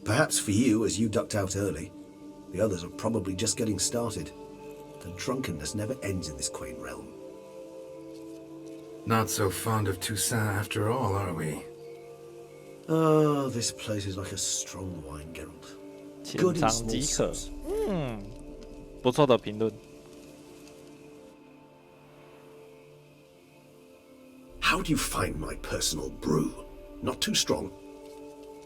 Perhaps for you, as you ducked out early. The others are probably just getting started. And drunkenness never ends in this quaint realm. Not so fond of Toussaint after all, are we? Ah, this place is like a strong wine, Geralt. Good in small sips. 不错的评论。How do you find my personal brew? Not too strong.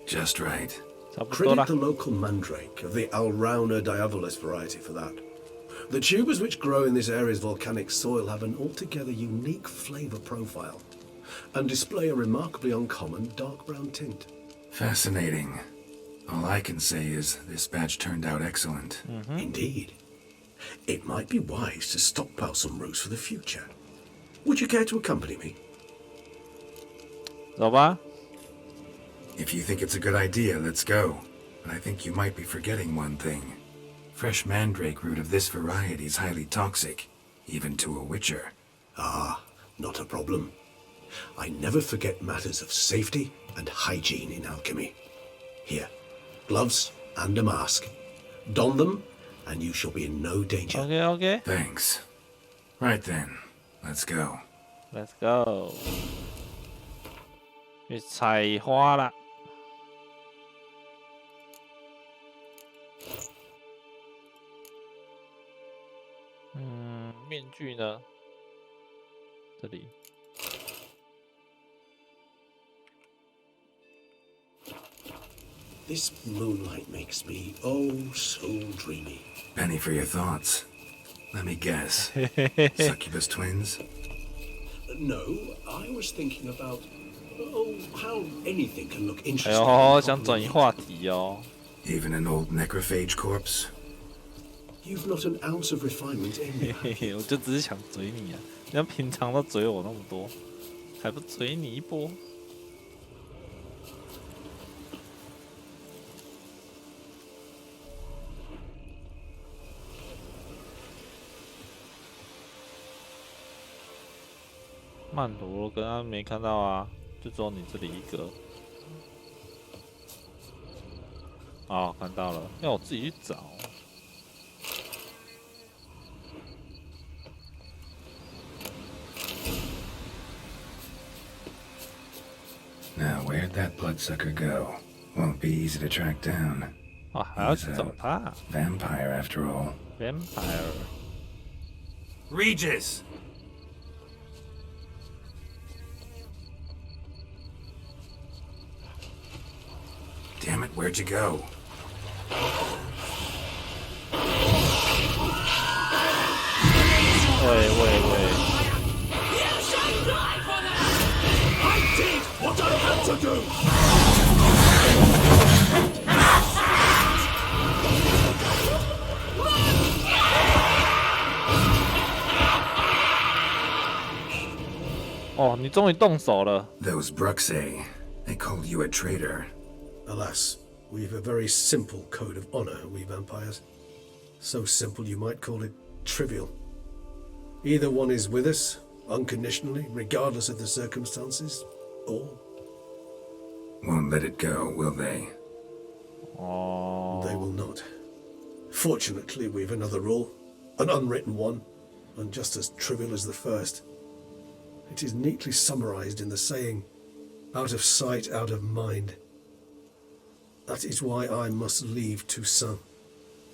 Just right. 差不多啦 Credit the local mandrake of the Alrauna diavolis variety for that. The tubers which grow in this area's volcanic soil have an altogether unique flavor profile and display a remarkably uncommon dark brown tint. Fascinating. All I can say is this batch turned out excellent. Indeed. It might be wise to stockpile some roots for the future. Would you care to accompany me? 走吧。 If you think it's a good idea, let's go. But I think you might be forgetting one thing. Fresh mandrake root of this variety is highly toxic, even to a witcher. Ah, not a problem. I never forget matters of safety and hygiene in alchemy. Here, gloves and a mask. Don them, and you shall be in no danger. OK。 Thanks. Right then, let's go. Let's go。去采花啦。面具呢？这里。This moonlight makes me oh so dreamy. Penny for your thoughts. Let me guess. Succubus twins? No, I was thinking about how anything can look 哎 interesting. 呦，想转移话题哦。 Even an old necrophage corpse? You've not an ounce of refinement in you. 嘿嘿，我就只是想嘴你啊！你看平常都嘴我那么多，还不嘴你一波？曼陀罗跟他没看到啊，就只有你这里一个。哦，看到了，要我自己去找。 Now, where'd that bloodsucker go? Won't be easy to track down. 啊，还要去找他。 Vampire, after all. Vampire。 Regis! Damn it, where'd you go? Wait. I did what I had to do! Oh, 你终于动手了。 Those Bruxay, they called you a traitor. Alas, we've a very simple code of honor, we vampires. So simple you might call it trivial. Either one is with us, unconditionally, regardless of the circumstances, or... Won't let it go, will they? Oh. They will not. Fortunately, we've another rule, an unwritten one, and just as trivial as the first. It is neatly summarized in the saying, out of sight, out of mind. That is why I must leave Toussaint.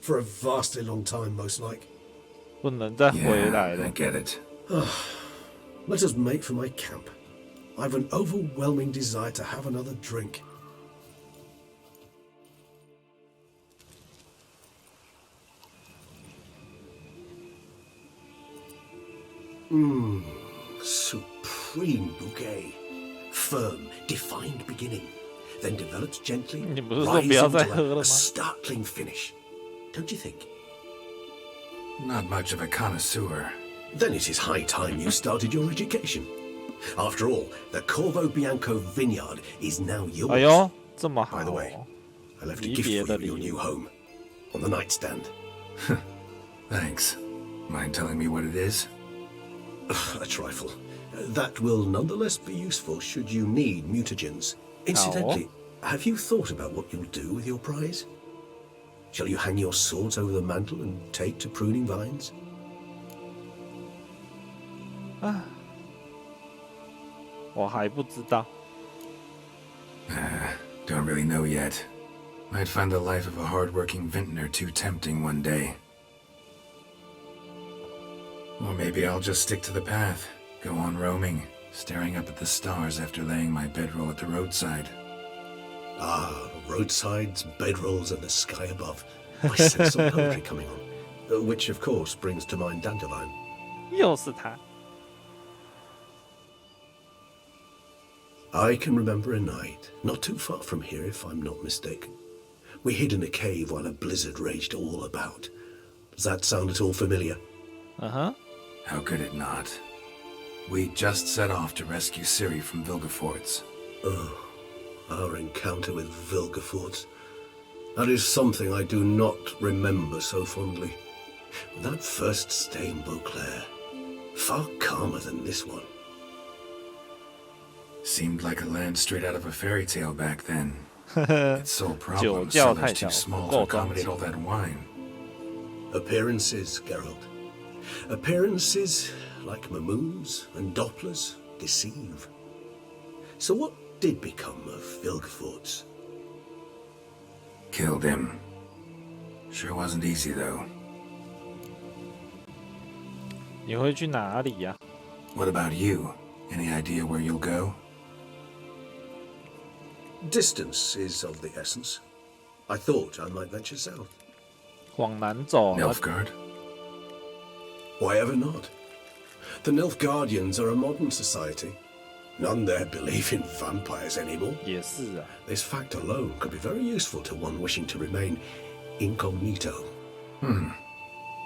For a vastly long time, most like. 不能再回来 Yeah, I 了。 get it. Let us make for my camp. I've an overwhelming desire to have another drink. Supreme bouquet. Firm, defined beginning. Then develops gently, 你不是说不要再喝了吗？ rising to a startling finish. Don't you think? Not much of a connoisseur. Then it is high time you started your education. After all, the Corvo Bianco vineyard is now yours. 哎呦，这么好 By the way, I left a 离 gift 别 for 的 you in 礼 your 物 new home. On the nightstand. Thanks. Mind telling me what it is? A trifle. That will nonetheless be useful should you need mutagens. Incidentally, Have you thought about what you'll do with your prize? Shall you hang your swords over the mantle and take to pruning vines? 啊，我还不知道。Don't really know yet. Might find the life of a hard-working vintner too tempting one day. Or maybe I'll just stick to the path, go on roaming, staring up at the stars after laying my bedroll at the roadside. Ah, roadsides, bedrolls, and the sky above. I sense some poetry coming on. Which, of course, brings to mind Dandelion. 又是他。I can remember a night, not too far from here if I'm not mistaken. We hid in a cave while a blizzard raged all about. Does that sound at all familiar? Uh-huh. How could it not? We just set off to rescue Ciri from Vilgefortz. Oh, our encounter with Vilgefortz. That is something I do not remember so fondly. That first stay in Beauclair, far calmer than this one. Seemed like a land straight out of a fairy tale back then. Its sole problem, cellars too small to accommodate all that wine. Appearances, Geralt. Appearances, like Mamoons and Dopplers, deceive. So what did become of Vilgefortz? Killed him. Sure wasn't easy, though. 你会去哪里呀？ What about you? Any idea where you'll go? Distance is of the essence. I thought I might venture south. 往南走。 Nilfgaard? Why ever not? The Nilfgaardians are a modern society. None there believe in vampires anymore. 也是啊。 This fact alone could be very useful to one wishing to remain incognito.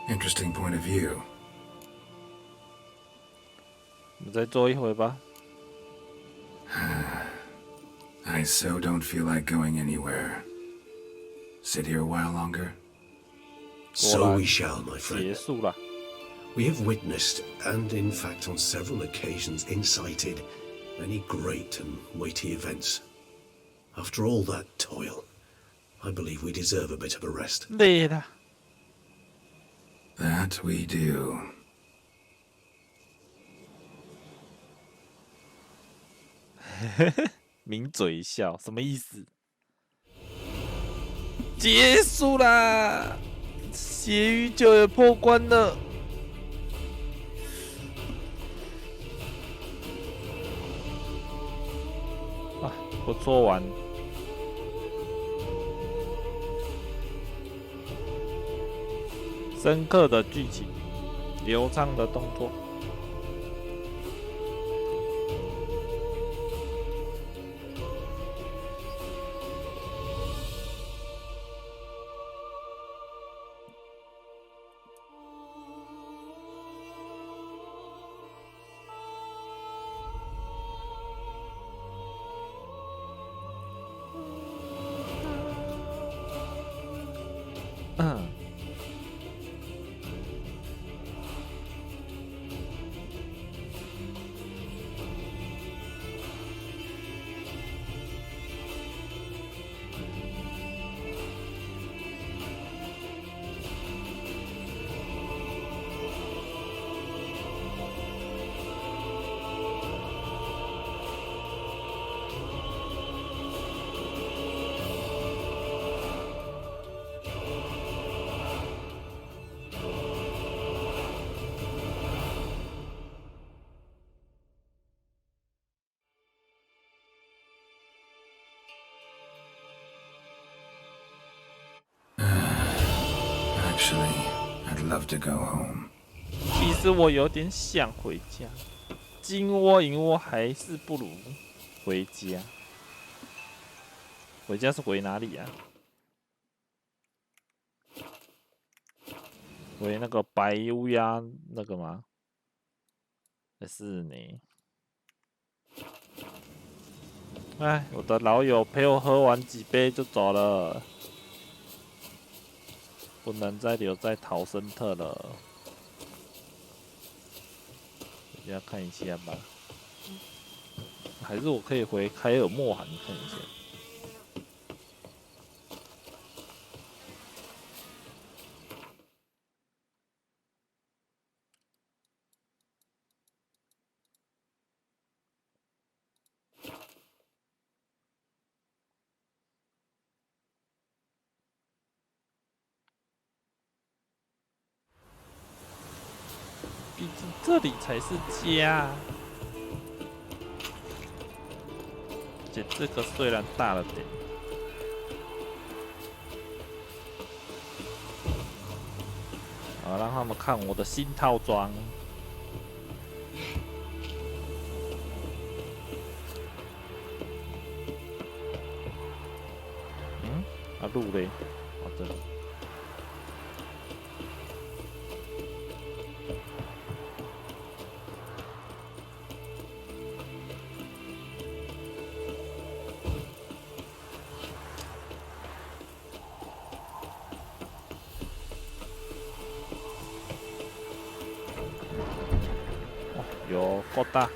Interesting point of view. 我们再做一回吧。I so don't feel like going anywhere. Sit here a while longer? So we shall, my friend. 结束了。 We have witnessed, and in fact on several occasions incited, many great and weighty events. After all that toil, I believe we deserve a bit of a rest. 累了。 That we do. 抿嘴笑，什么意思？结束啦！血与酒也破关了。啊，不做完。深刻的剧情，流畅的动作。Actually, I'd love to go home. 其实我有点想回家，金窝银窝还是不如回家。回家是回哪里啊？回那个白乌鸦那个吗？还是你？哎，我的老友陪我喝完几杯就走了。不能再留在陶森特了，回家看一下吧。还是我可以回凯尔莫罕看一下。这里才是家。且这个虽然大了点，好，让他们看我的新套装。路嘞，好的。哦，有够大。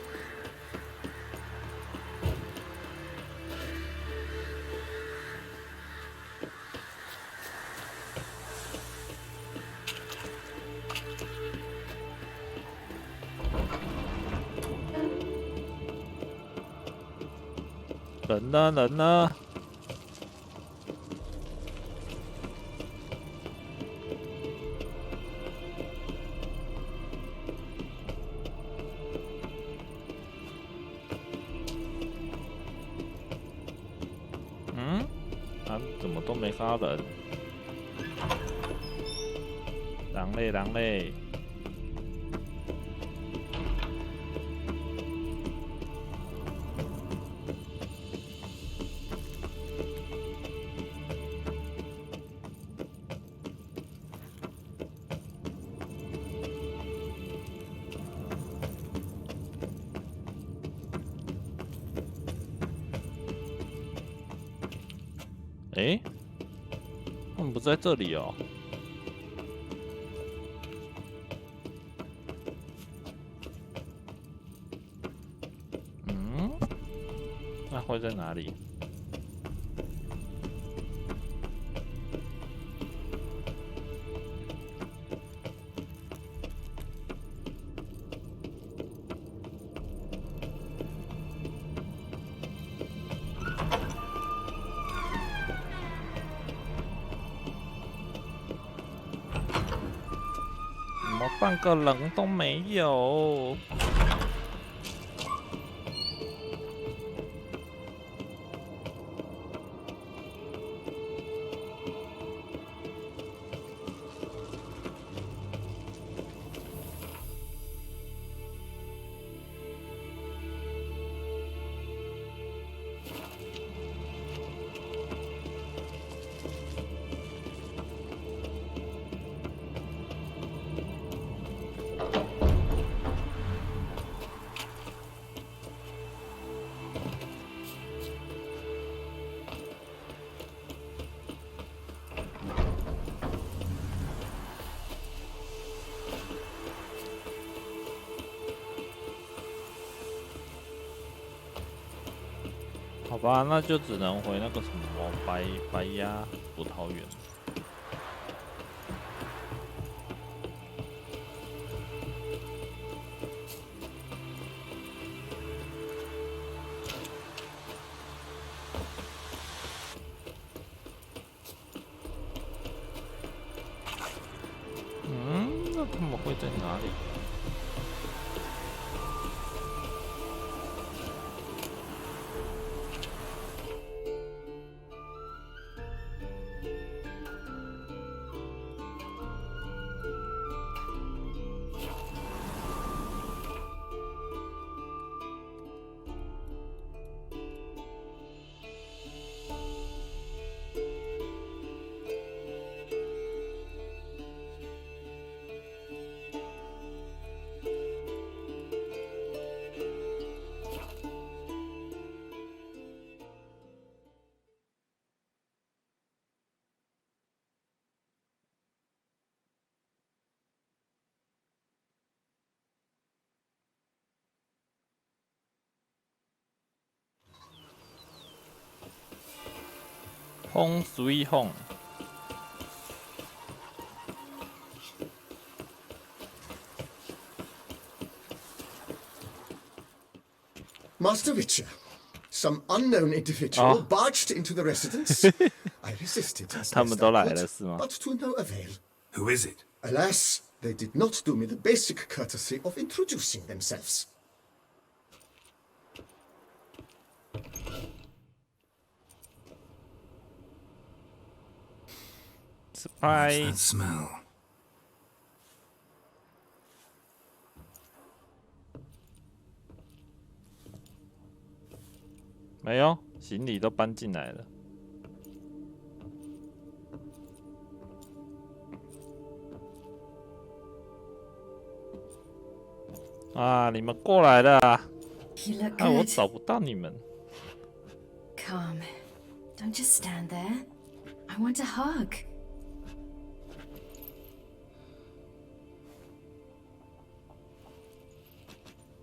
人呢？人呢？怎么都没看到人？人嘞，人嘞！哎，他们不在这里哦。那会在哪里？怎么半个人都没有？好吧，那就只能回那个什么白鸭葡萄园。那他们会在哪里？Home Sweet Home。Master Witcher, some unknown individual barged into the residence. I resisted, as 他们都来了是吗？ but to no avail. Who is it? Alas, They did not do me the basic courtesy of introducing themselves. What's Surprise！ that smell? 没有，行李都搬进来了。啊，你们过来了啊！ You look 啊，我 good. 找不到你们。 Come. Don't just stand there. I want a hug.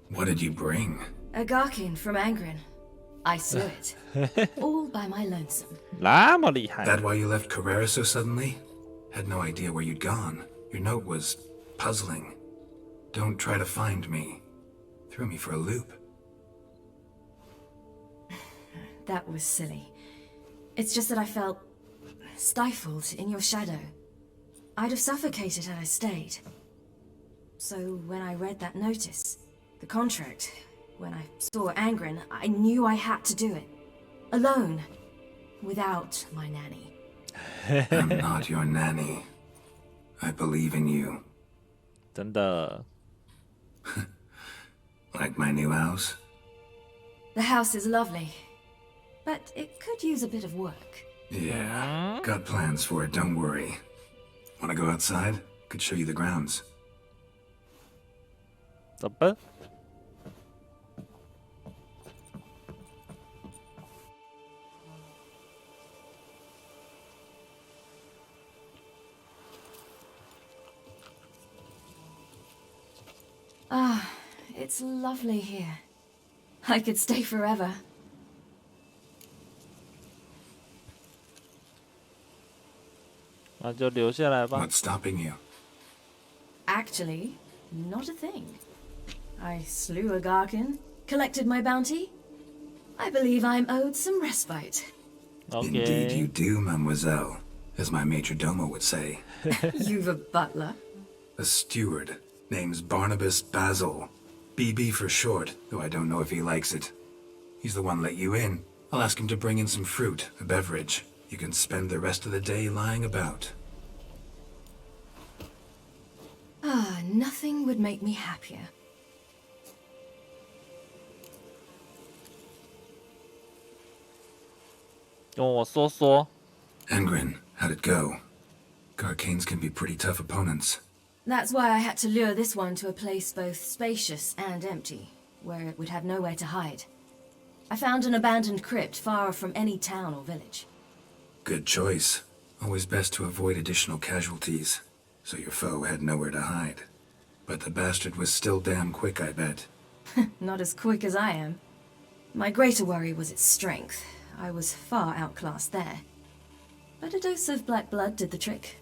What did you bring? A gherkin from Angren. I slew it. All by my lonesome. 那么厉害 That why you left Carrera so suddenly? Had no idea where you'd gone. Your note was puzzling. Don't try to find me. Threw me for a loop. That was silly. It's just that I felt stifled in your shadow. I'd have suffocated had I stayed. So when I read that notice, the contract, when I saw Angren, I knew I had to do it. Alone. Without my nanny. I'm not your nanny. I believe in you. 真的。 Like my new house? The house is lovely, but it could use a bit of work. Yeah, got plans for it, don't worry. Wanna go outside? Could show you the grounds. 走吧。 Ah, it's lovely here. I could stay forever. 那就留下来吧。 What's stopping you? Actually, not a thing. I slew a Garkin, collected my bounty. I believe I'm owed some respite. Indeed you OK， do, mademoiselle. As my major domo would say. You've a butler. A steward. Name's Barnabas Basil. BB for short, though I don't know if he likes it. He's the one let you in. I'll ask him to bring in some fruit, a beverage. You can spend the rest of the day lying about. Ah, nothing would make me happier. 跟我说说。 Angren, how'd it go? Garcanes can be pretty tough opponents. That's why I had to lure this one to a place both spacious and empty, where it would have nowhere to hide. I found an abandoned crypt far from any town or village. Good choice. Always best to avoid additional casualties, so your foe had nowhere to hide. But the bastard was still damn quick, I bet. Not as quick as I am. My greater worry was its strength. I was far outclassed there. But a dose of black blood did the trick.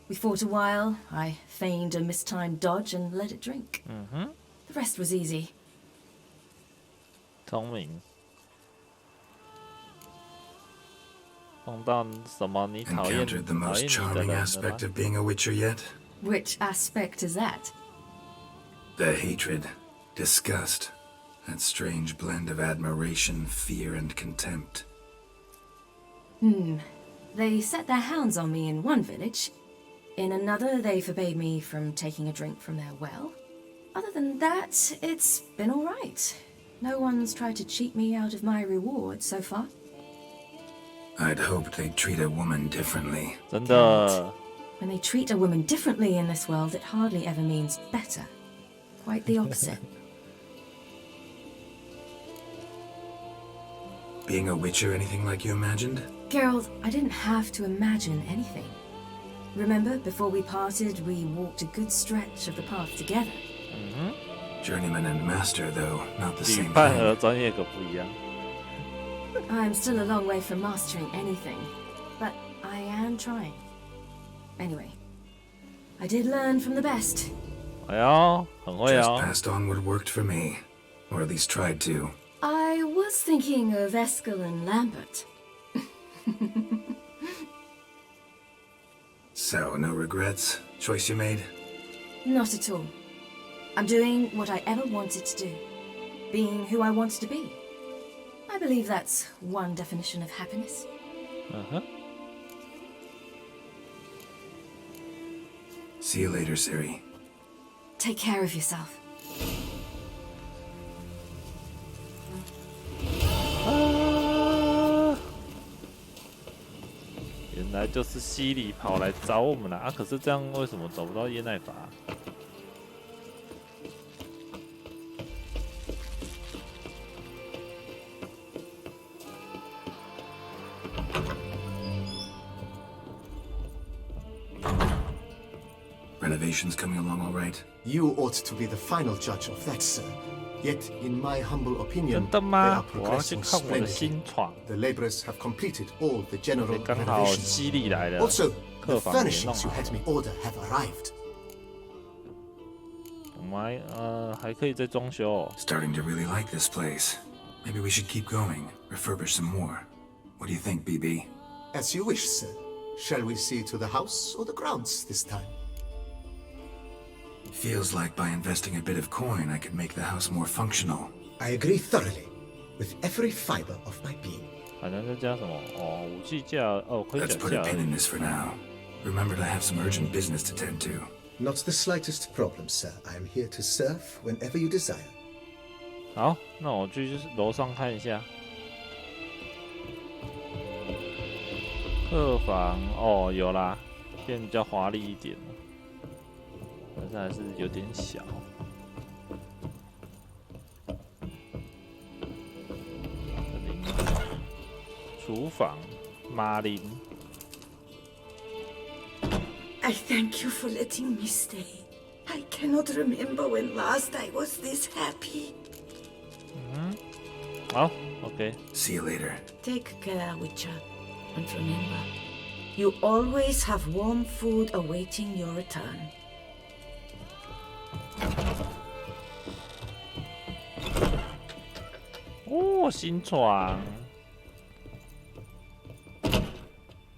We fought a while, I feigned a mistimed dodge and let it drink. The rest was easy. 聪明。碰到什么你讨厌 Encountered the 讨 most 厌你的 charming 人了 aspect 吗？ of being a witcher yet? Which aspect is that? The hatred, disgust, that strange blend of admiration, fear, and contempt. They set their hounds on me in one village. In another, they forbade me from taking a drink from their well. Other than that, it's been all right. No one's tried to cheat me out of my reward so far. I'd hoped they'd treat a woman differently. 真的。 When they treat a woman differently in this world, it hardly ever means better. Quite the opposite. Being a witcher anything like you imagined? Geralt, I didn't have to imagine anything. Remember, before we parted, we walked a good stretch of the path together. Journeyman and master, though, not the 旅 same 伴和 thing. 专业可不一样。 I'm still a long way from mastering anything, but I am trying. Anyway, I did learn from the best. 哎呦，很会 Just 哦。 passed on what worked for me. Or at least tried to. I was thinking of Eskel and Lambert. So, no regrets? Choice you made? Not at all. I'm doing what I ever wanted to do. Being who I wanted to be. I believe that's one definition of happiness. See you later, Siri. Take care of yourself. 原来就是西里跑来找我们了啊！可是这样为什么找不到耶奈法？ Renovations coming along all right? You ought to be the final judge of that, sir. Yet, in my humble opinion, 真的 they 吗 are？ 我要去 progressing 看我的 splendidly. 新床。 The laborers have completed all the general 刚好 renovations. 西里来了， Also, 客 the 房也弄 furnishings you 好 had 了。 me order have arrived. 我们还可以再装修哦。 Starting to really like this place. Maybe we should keep going, refurbish some more. What do you think, BB? As you wish, sir. Shall we see to the house or the grounds this time? Feels like by investing a bit of coin, I could make the house more functional. I agree thoroughly, with every fiber of my being. 反正就加什么哦，武器架哦，盔 Let's 甲 put a 架而 pin 已。 in this for now. Remember to have some urgent business to tend to. Not the slightest problem, sir. I am here to serve whenever you desire. 好，那我去楼上看一下。客房哦，有啦，变比较华丽一点了，但是还是有点小。厨房，马林。 I thank you for letting me stay. I cannot remember when last I was this happy. 好 ，OK。 See you later. Take care, Witcher. And remember, you always have warm food awaiting your return. 哦，新床，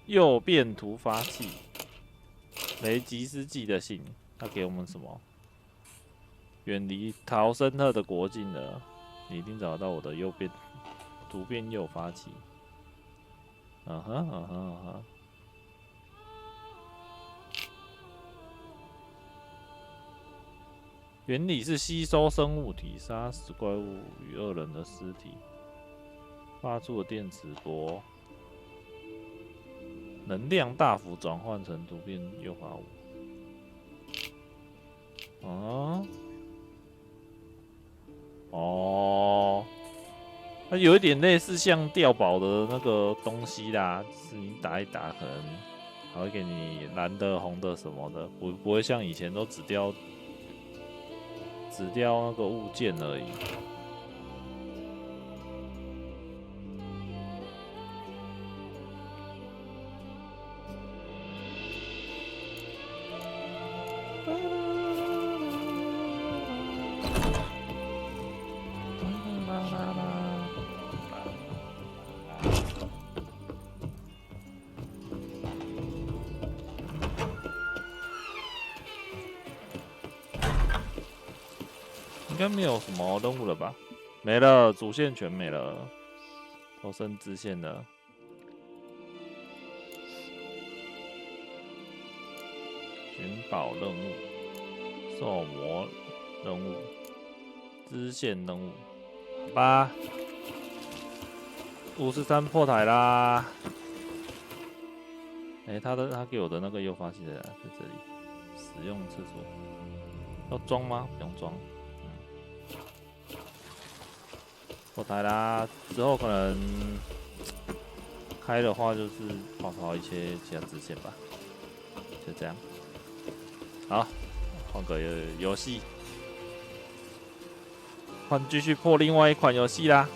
右变突发器，雷吉斯寄的信，他给我们什么？远离陶森特的国境了，你一定找到我的右变突变诱发器。嗯哼，嗯哼，嗯哼。原理是吸收生物体，杀死怪物与恶人的尸体，发出的电磁波，能量大幅转换成突变诱发物。啊，哦，它有一点类似像碉堡的那个东西啦，就是你打一打，可能还会给你蓝的、红的什么的，不会像以前都只掉那个物件而已。应该没有什么任务了吧？没了，主线全没了，都剩支线了。寻宝任务、兽魔任务、支线任务，好吧。53破台啦！他给我的那个诱发器在这里，使用次数要装吗？不用装。破台啦！之后可能开的话就是跑一些其他支线吧，就这样。好，换个游戏，换继续破另外一款游戏啦。